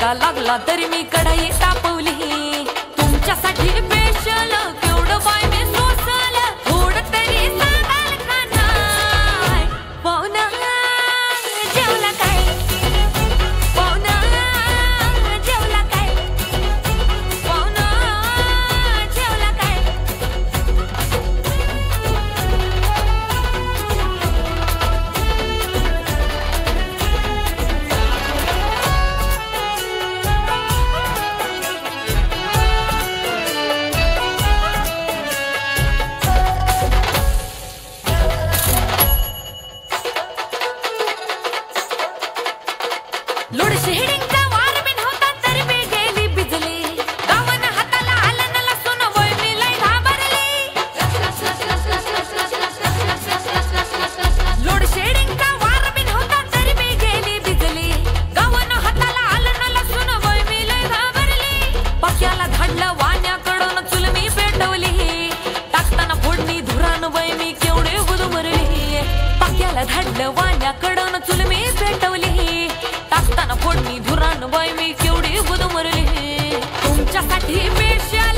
तडका लागला तरी मी कढई तापवली तुमच्यासाठी स्पेशल केवढं बाय मी सोसल थोडं तरी सांगाल का नाय पाहुणा जेवला काय पाहुणा जेवला काय पाहुणा जेवला काय लोड शेडिंगचा वार बिन होता तरी मी गेली बिजली गावन हाताला आलं न लसून वय मी लय घाबरली लोड शेडिंगचा वार बिन होता तरी मी गेली बिजली गावन हाताला आलं न लसून वय मी लय घाबरली पक्याला धाडलं वाण्याकडून चुल मी पेटवली टाकताना फोडणी धुरान वय मी केवढे गुदमरली पक्याला धाडलं वाण्याकडून चुल मी पेटवली टाकताना फोडणी धुरान बाई मी केवढी गुदमरली तुमच्यासाठी पेशा